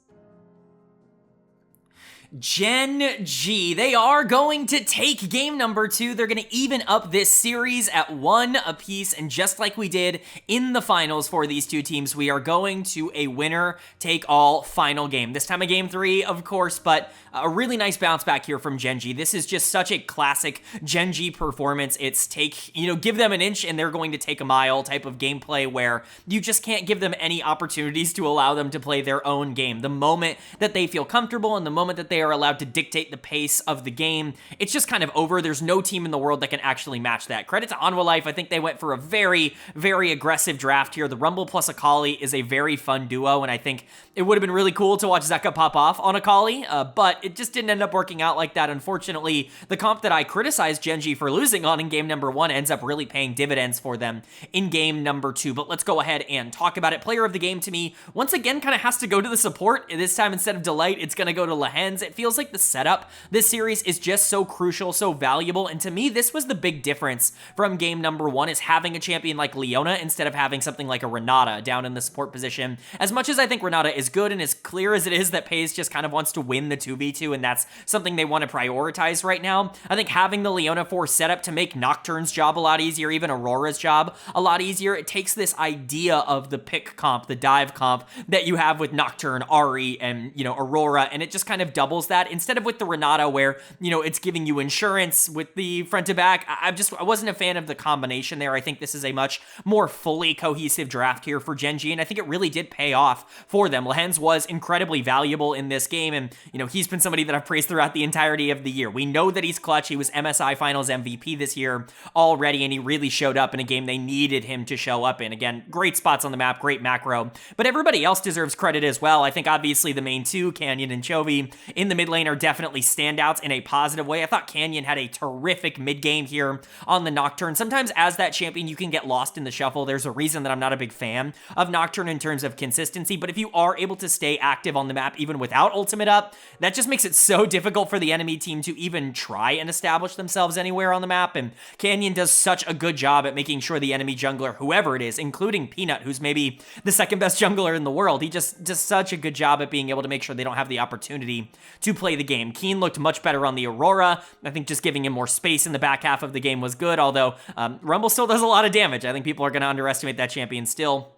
Gen.G. They are going to take game number 2. They're going to even up this series at 1 apiece, and just like we did in the finals for these two teams, we are going to a winner-take-all final game. This time a game 3, of course, but a really nice bounce back here from Gen.G. This is just such a classic Gen.G performance. It's give them an inch and they're going to take a mile type of gameplay where you just can't give them any opportunities to allow them to play their own game. The moment that they feel comfortable and the moment that they are allowed to dictate the pace of the game, it's just kind of over. There's no team in the world that can actually match that. Credit to Hanwha Life. I think they went for a very, very aggressive draft here. The Rumble plus Akali is a very fun duo, and I think it would have been really cool to watch Zeka pop off on Akali, but it just didn't end up working out like that. Unfortunately, the comp that I criticized Gen.G for losing on in game number 1 ends up really paying dividends for them in game number 2, but let's go ahead and talk about it. Player of the game to me, once again, kind of has to go to the support. This time, instead of Delight, it's going to go to Lehens. It feels like the setup this series is just so crucial, so valuable, and to me, this was the big difference from game number 1, is having a champion like Leona instead of having something like a Renata down in the support position. As much as I think Renata is good, and as clear as it is that Pays just kind of wants to win the 2v2, and that's something they want to prioritize right now, I think having the Leona 4 set up to make Nocturne's job a lot easier, even Aurora's job a lot easier, it takes this idea of the pick comp, the dive comp that you have with Nocturne, Ahri, and, Aurora, and it just kind of doubles that, instead of with the Renata where, it's giving you insurance with the front to back. I wasn't a fan of the combination there. I think this is a much more fully cohesive draft here for Gen.G, and I think it really did pay off for them. Lehens was incredibly valuable in this game, and, he's been somebody that I've praised throughout the entirety of the year. We know that he's clutch. He was MSI Finals MVP this year already, and he really showed up in a game they needed him to show up in. Again, great spots on the map, great macro, but everybody else deserves credit as well. I think obviously the main two, Canyon and Chovy, in in the mid lane are definitely standouts in a positive way. I thought Canyon had a terrific mid game here on the Nocturne. Sometimes as that champion, you can get lost in the shuffle. There's a reason that I'm not a big fan of Nocturne in terms of consistency, but if you are able to stay active on the map even without ultimate up, that just makes it so difficult for the enemy team to even try and establish themselves anywhere on the map, and Canyon does such a good job at making sure the enemy jungler, whoever it is, including Peanut, who's maybe the second best jungler in the world, he just does such a good job at being able to make sure they don't have the opportunity to play the game. Keen looked much better on the Aurora. I think just giving him more space in the back half of the game was good, although Rumble still does a lot of damage. I think people are going to underestimate that champion still.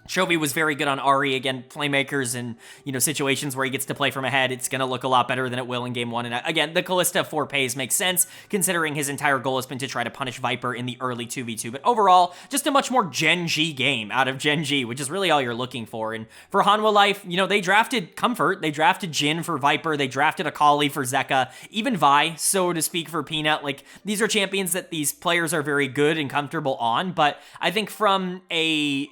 Chovy was very good on Ahri. Again, playmakers and, situations where he gets to play from ahead, it's going to look a lot better than it will in game 1. And again, the Kalista 4 pays makes sense, considering his entire goal has been to try to punish Viper in the early 2v2. But overall, just a much more Gen.G game out of Gen.G, which is really all you're looking for. And for Hanwha Life, they drafted Comfort, they drafted Jhin for Viper, they drafted Akali for Zeka, even Vi, so to speak, for Peanut. Like, these are champions that these players are very good and comfortable on, but I think from a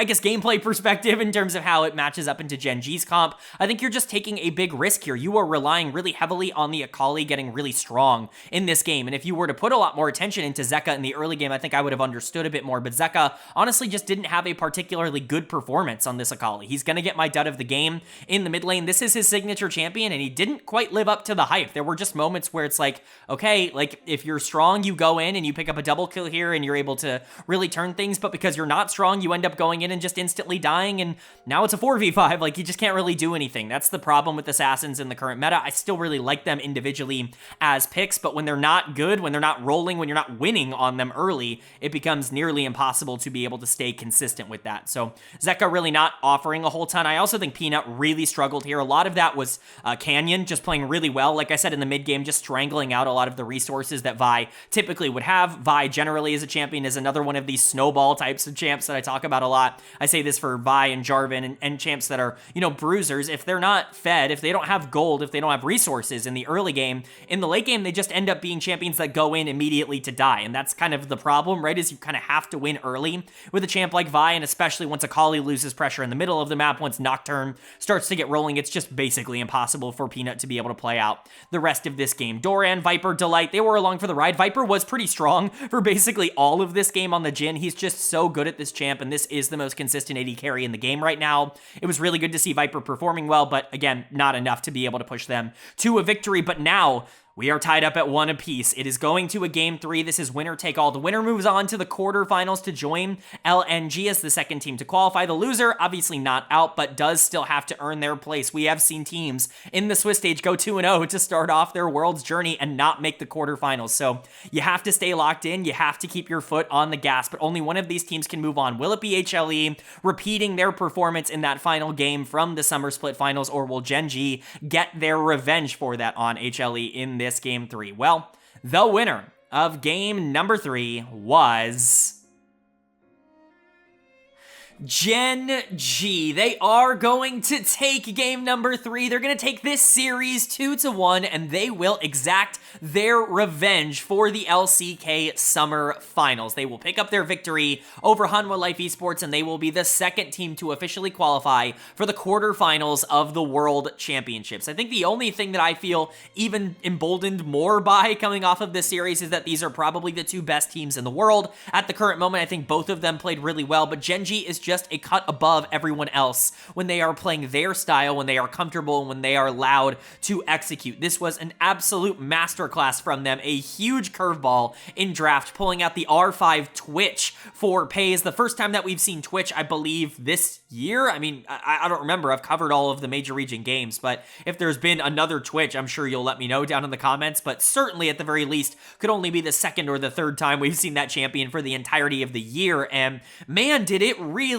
gameplay perspective in terms of how it matches up into Gen.G's comp, I think you're just taking a big risk here. You are relying really heavily on the Akali getting really strong in this game, and if you were to put a lot more attention into Zeka in the early game, I think I would have understood a bit more, but Zeka honestly just didn't have a particularly good performance on this Akali. He's gonna get my dud of the game in the mid lane. This is his signature champion, and he didn't quite live up to the hype. There were just moments where it's like, okay, like, if you're strong, you go in and you pick up a double kill here and you're able to really turn things, but because you're not strong, you end up going in and just instantly dying, and now it's a 4v5. Like, you just can't really do anything. That's the problem with assassins in the current meta. I still really like them individually as picks, but when they're not good, when they're not rolling, when you're not winning on them early, it becomes nearly impossible to be able to stay consistent with that. So Zeka really not offering a whole ton. I also think Peanut really struggled here. A lot of that was Canyon just playing really well. Like I said in the mid game, just strangling out a lot of the resources that Vi typically would have. Vi generally as a champion is another one of these snowball types of champs that I talk about a lot. I say this for Vi and Jarvan and champs that are, bruisers. If they're not fed, if they don't have gold, if they don't have resources in the early game, in the late game, they just end up being champions that go in immediately to die. And that's kind of the problem, right? Is you kind of have to win early with a champ like Vi, and especially once Akali loses pressure in the middle of the map, once Nocturne starts to get rolling, it's just basically impossible for Peanut to be able to play out the rest of this game. Doran, Viper, Delight, they were along for the ride. Viper was pretty strong for basically all of this game on the Jhin. He's just so good at this champ, and this is the most consistent AD carry in the game right now. It was really good to see Viper performing well, but again, not enough to be able to push them to a victory. But now we are tied up at 1 apiece. It is going to a game 3. This is winner take all. The winner moves on to the quarterfinals to join LNG as the second team to qualify. The loser, obviously not out, but does still have to earn their place. We have seen teams in the Swiss stage go 2-0 to start off their world's journey and not make the quarterfinals. So you have to stay locked in. You have to keep your foot on the gas, but only one of these teams can move on. Will it be HLE repeating their performance in that final game from the Summer Split Finals, or will Gen.G get their revenge for that on HLE in this game 3? Well, the winner of game number 3 was Gen.G. They are going to take game number 3. They're going to take this series 2-1, and they will exact their revenge for the LCK Summer Finals. They will pick up their victory over Hanwha Life Esports, and they will be the second team to officially qualify for the quarterfinals of the World Championships. I think the only thing that I feel even emboldened more by coming off of this series is that these are probably the 2 best teams in the world. At the current moment, I think both of them played really well, but Gen.G is just a cut above everyone else when they are playing their style, when they are comfortable, and when they are allowed to execute. This was an absolute masterclass from them, a huge curveball in draft, pulling out the R5 Twitch for Pays. The first time that we've seen Twitch, I believe, this year. I mean, I don't remember. I've covered all of the major region games, but if there's been another Twitch, I'm sure you'll let me know down in the comments, but certainly at the very least could only be the second or the third time we've seen that champion for the entirety of the year, and man, did it really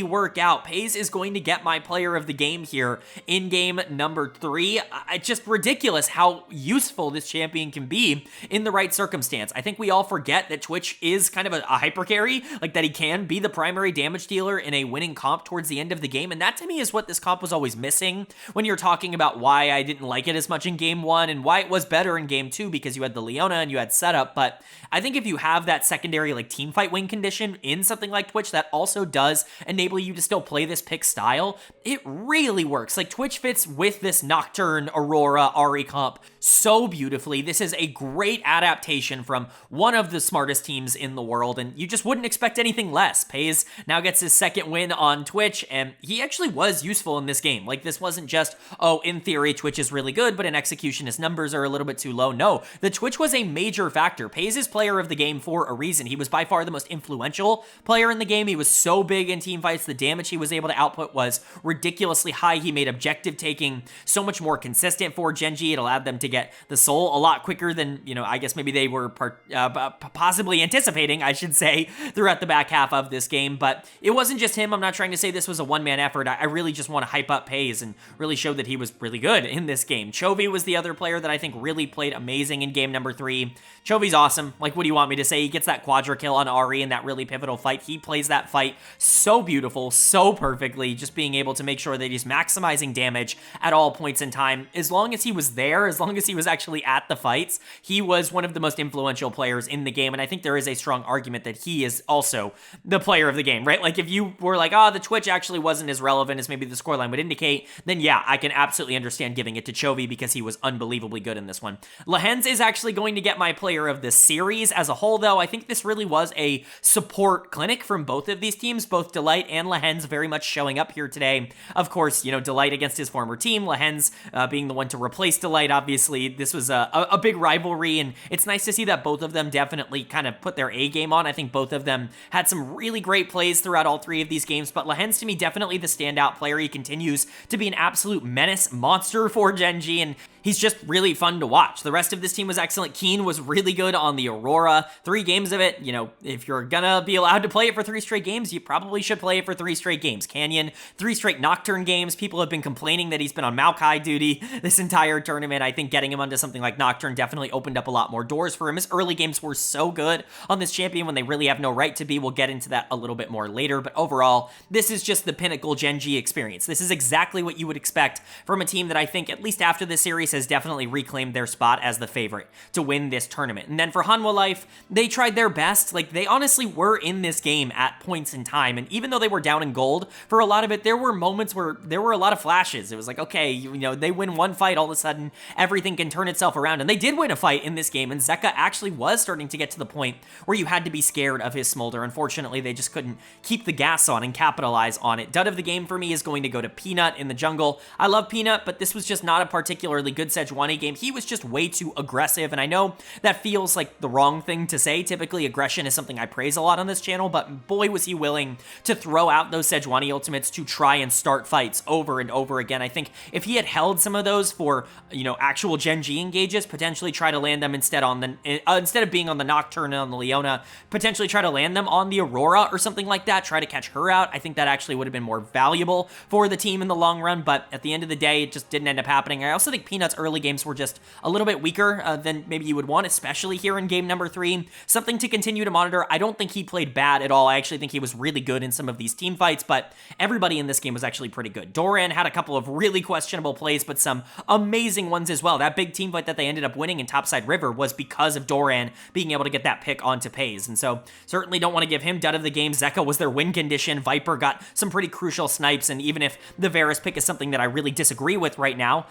work out. Pays is going to get my player of the game here in game number 3. It's just ridiculous how useful this champion can be in the right circumstance. I think we all forget that Twitch is kind of a hyper carry, like that he can be the primary damage dealer in a winning comp towards the end of the game, and that to me is what this comp was always missing when you're talking about why I didn't like it as much in game 1 and why it was better in game 2, because you had the Leona and you had setup. But I think if you have that secondary like team fight win condition in something like Twitch, that also does does enable you to still play this pick style, it really works. Like, Twitch fits with this Nocturne, Aurora, Ahri comp so beautifully. This is a great adaptation from one of the smartest teams in the world, and you just wouldn't expect anything less. Pays now gets his second win on Twitch, and he actually was useful in this game. Like, this wasn't just, oh, in theory, Twitch is really good, but in execution, his numbers are a little bit too low. No, the Twitch was a major factor. Pays is player of the game for a reason. He was by far the most influential player in the game. He was so big in team fights. The damage he was able to output was ridiculously high. He made objective taking so much more consistent for Gen.G. It allowed them to get the soul a lot quicker than, you know, I guess maybe they were possibly anticipating, I should say, throughout the back half of this game. But it wasn't just him. I'm not trying to say this was a one-man effort. I really just want to hype up Pays and really show that he was really good in this game. Chovy was the other player that I think really played amazing in game number 3. Chovy's awesome. Like, what do you want me to say? He gets that quadra kill on Ahri in that really pivotal fight. He plays that fight so beautiful, so perfectly, just being able to make sure that he's maximizing damage at all points in time. As long as he was there, as long as he was actually at the fights, he was one of the most influential players in the game, and I think there is a strong argument that he is also the player of the game, right? Like, if you were like, oh, the Twitch actually wasn't as relevant as maybe the scoreline would indicate, then yeah, I can absolutely understand giving it to Chovy because he was unbelievably good in this one. Lehens is actually going to get my player of the series as a whole, though. I think this really was a support clinic from both of these teams, both Delight and Lehens very much showing up here today. Of course, you know, Delight against his former team, Lehens being the one to replace Delight. Obviously, this was a big rivalry, and it's nice to see that both of them definitely kind of put their A game on. I think both of them had some really great plays throughout all 3 of these games, but Lehens, to me, definitely the standout player. He continues to be an absolute menace monster for Gen.G, and he's just really fun to watch. The rest of this team was excellent. Keen was really good on the Aurora. 3 games of it, you know, if you're gonna be allowed to play it for 3 straight games, you probably should play it for 3 straight games. Canyon, 3 straight Nocturne games. People have been complaining that he's been on Maokai duty this entire tournament. I think getting him onto something like Nocturne definitely opened up a lot more doors for him. His early games were so good on this champion when they really have no right to be. We'll get into that a little bit more later, but overall, this is just the pinnacle Gen.G experience. This is exactly what you would expect from a team that I think, at least after this series, has definitely reclaimed their spot as the favorite to win this tournament. And then for Hanwha Life, they tried their best. Like, they honestly were in this game at points in time, and even though they were down in gold for a lot of it, there were moments where there were a lot of flashes. It was like, okay, you know, they win one fight, all of a sudden everything can turn itself around, and they did win a fight in this game, and Zeka actually was starting to get to the point where you had to be scared of his smolder. Unfortunately, they just couldn't keep the gas on and capitalize on it. Dud of the game for me is going to go to Peanut in the jungle. I love Peanut, but this was just not a particularly good Sejuani game. He was just way too aggressive, and I know that feels like the wrong thing to say. Typically, aggression is something I praise a lot on this channel, but boy, was he willing to throw out those Sejuani ultimates to try and start fights over and over again. I think if he had held some of those for, you know, actual Gen.G engages, potentially try to land them instead of being on the Nocturne and on the Leona, potentially try to land them on the Aurora or something like that, try to catch her out. I think that actually would have been more valuable for the team in the long run, but at the end of the day, it just didn't end up happening. I also think Peanut's early games were just a little bit weaker than maybe you would want, especially here in game number 3. Something to continue to monitor. I don't think he played bad at all. I actually think he was really good in some of these team fights, but everybody in this game was actually pretty good. Doran had a couple of really questionable plays, but some amazing ones as well. That big team fight that they ended up winning in Topside River was because of Doran being able to get that pick onto Pays, and so certainly don't want to give him dud of the game. Zeka was their win condition. Viper got some pretty crucial snipes, and even if the Varus pick is something that I really disagree with right now,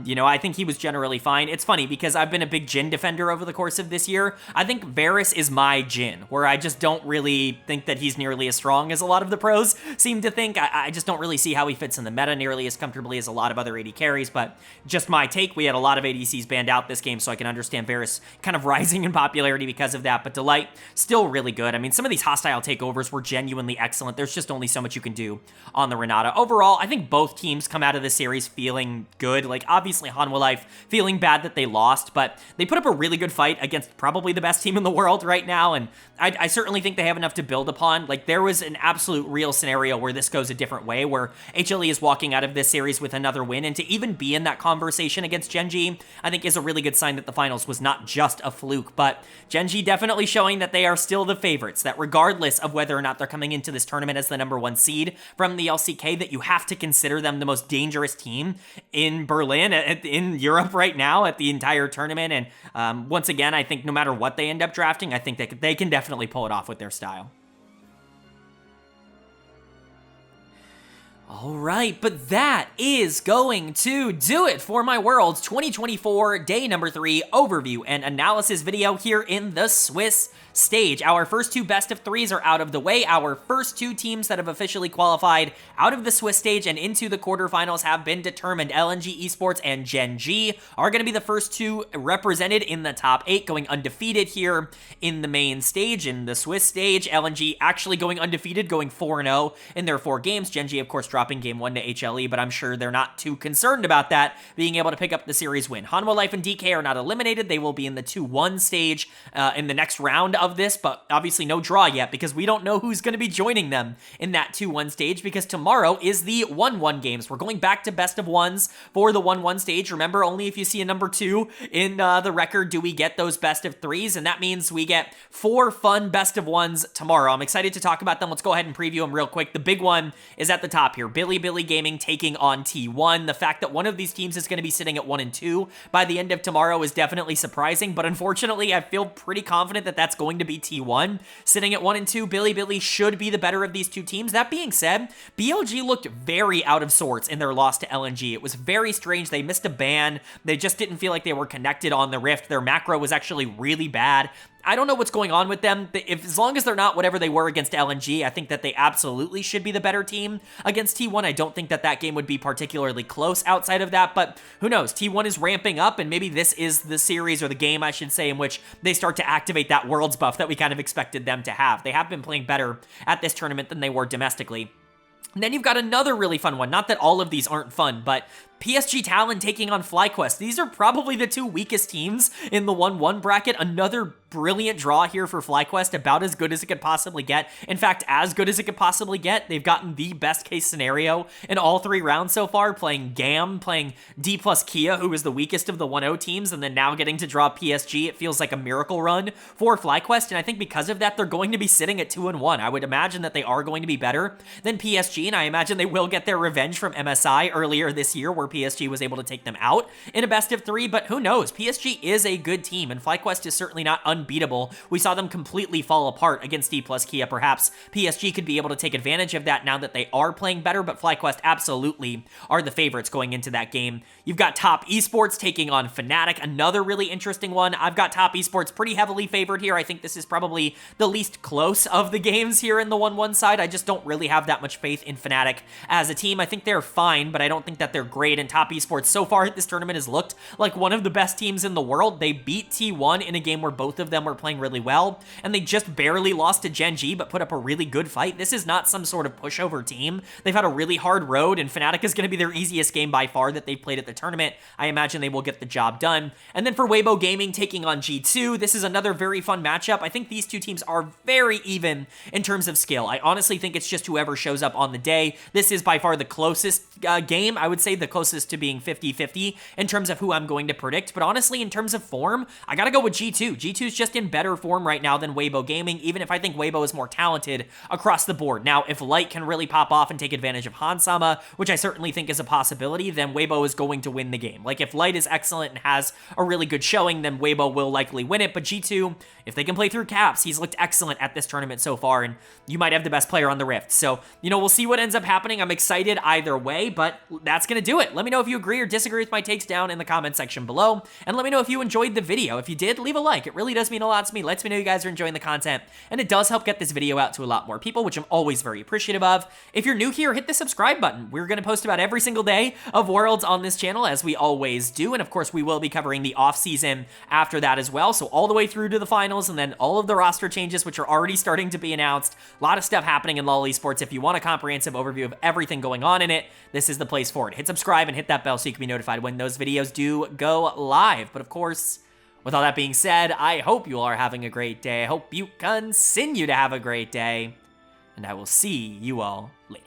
you know, I think he was generally fine. It's funny because I've been a big Jhin defender over the course of this year. I think Varus is my Jhin, where I just don't really think that he's nearly as strong as a lot of the pros seem to think. I just don't really see how he fits in the meta nearly as comfortably as a lot of other AD carries, but just my take. We had a lot of ADCs banned out this game, so I can understand Varus kind of rising in popularity because of that, but Delight, still really good. I mean, some of these hostile takeovers were genuinely excellent. There's just only so much you can do on the Renata. Overall, I think both teams come out of this series feeling good. Like, obviously, Hanwha Life feeling bad that they lost, but they put up a really good fight against probably the best team in the world right now, and I certainly think they have enough to build upon. Like, there was an absolute real scenario where this goes a different way, where HLE is walking out of this series with another win, and to even be in that conversation against Gen.G, I think is a really good sign that the finals was not just a fluke, but Gen.G definitely showing that they are still the favorites, that regardless of whether or not they're coming into this tournament as the #1 seed from the LCK, that you have to consider them the most dangerous team in Berlin, in Europe right now, at the entire tournament. And once again, I think no matter what they end up drafting, I think they can definitely pull it off with their style. All right, but that is going to do it for my Worlds 2024 day number 3 overview and analysis video here in the Swiss stage. Our first 2 best of 3s are out of the way. Our first 2 teams that have officially qualified out of the Swiss stage and into the quarterfinals have been determined. LNG Esports and Gen.G are going to be the first 2 represented in the top 8, going undefeated here in the main stage, in the Swiss stage. LNG actually going undefeated, going 4-0 in their 4 games. Gen.G, of course, dropping game 1 to HLE, but I'm sure they're not too concerned about that, being able to pick up the series win. Hanwha Life and DK are not eliminated. They will be in the 2-1 stage in the next round of this, but obviously no draw yet because we don't know who's going to be joining them in that 2-1 stage, because tomorrow is the 1-1 games. We're going back to best of 1s for the 1-1 stage. Remember, only if you see a number 2 in the record do we get those best of 3s, and that means we get 4 fun best of 1s tomorrow. I'm excited to talk about them. Let's go ahead and preview them real quick. The big one is at the top here. Billy Gaming taking on T1. The fact that one of these teams is going to be sitting at 1 and 2 by the end of tomorrow is definitely surprising, but unfortunately, I feel pretty confident that that's going to be T1 sitting at 1 and 2. Billy should be the better of these 2 teams. That being said, BLG looked very out of sorts in their loss to LNG. It was very strange. They missed a ban. They just didn't feel like they were connected on the Rift. Their macro was actually really bad. I don't know what's going on with them. As long as they're not whatever they were against LNG, I think that they absolutely should be the better team against T1. I don't think that that game would be particularly close outside of that, but who knows? T1 is ramping up, and maybe this is the series, or the game, I should say, in which they start to activate that Worlds buff that we kind of expected them to have. They have been playing better at this tournament than they were domestically. And then you've got another really fun one. Not that all of these aren't fun, but PSG Talon taking on FlyQuest. These are probably the 2 weakest teams in the 1-1 bracket. Another brilliant draw here for FlyQuest, about as good as it could possibly get. In fact, as good as it could possibly get. They've gotten the best case scenario in all 3 rounds so far, playing GAM, playing Dplus KIA, who is the weakest of the 1-0 teams, and then now getting to draw PSG. It feels like a miracle run for FlyQuest, and I think because of that, they're going to be sitting at 2-1. I would imagine that they are going to be better than PSG, and I imagine they will get their revenge from MSI earlier this year, where PSG was able to take them out in a best of 3, but who knows? PSG is a good team, and FlyQuest is certainly not unbeatable. We saw them completely fall apart against Dplus KIA. Perhaps PSG could be able to take advantage of that now that they are playing better, but FlyQuest absolutely are the favorites going into that game. You've got Top Esports taking on Fnatic, another really interesting one. I've got Top Esports pretty heavily favored here. I think this is probably the least close of the games here in the 1-1 side. I just don't really have that much faith in Fnatic as a team. I think they're fine, but I don't think that they're great, and Top Esports so far at this tournament has looked like one of the best teams in the world. They beat T1 in a game where both of them were playing really well, and they just barely lost to Gen.G, but put up a really good fight. This is not some sort of pushover team. They've had a really hard road, and Fnatic is going to be their easiest game by far that they've played at the tournament. I imagine they will get the job done. And then for Weibo Gaming taking on G2, this is another very fun matchup. I think these 2 teams are very even in terms of skill. I honestly think it's just whoever shows up on the day. This is by far the closest game. I would say the closest to being 50-50 in terms of who I'm going to predict, but honestly, in terms of form, I gotta go with G2. G2's just in better form right now than Weibo Gaming, even if I think Weibo is more talented across the board. Now, if Light can really pop off and take advantage of Hansama, which I certainly think is a possibility, then Weibo is going to win the game. Like, if Light is excellent and has a really good showing, then Weibo will likely win it, but G2, if they can play through Caps, he's looked excellent at this tournament so far, and you might have the best player on the Rift. So, you know, we'll see what ends up happening. I'm excited either way, but that's gonna do it. Let me know if you agree or disagree with my takes down in the comment section below, and let me know if you enjoyed the video. If you did, leave a like. It really does mean a lot to me. Lets me know you guys are enjoying the content, and it does help get this video out to a lot more people, which I'm always very appreciative of. If you're new here, hit the subscribe button. We're gonna post about every single day of Worlds on this channel, as we always do, and of course, we will be covering the off-season after that as well, so all the way through to the finals, and then all of the roster changes, which are already starting to be announced. A lot of stuff happening in LoL Esports. If you want a comprehensive overview of everything going on in it, this is the place for it. Hit subscribe and hit that bell so you can be notified when those videos do go live. But of course, with all that being said, I hope you all are having a great day. I hope you continue to have a great day, and I will see you all later.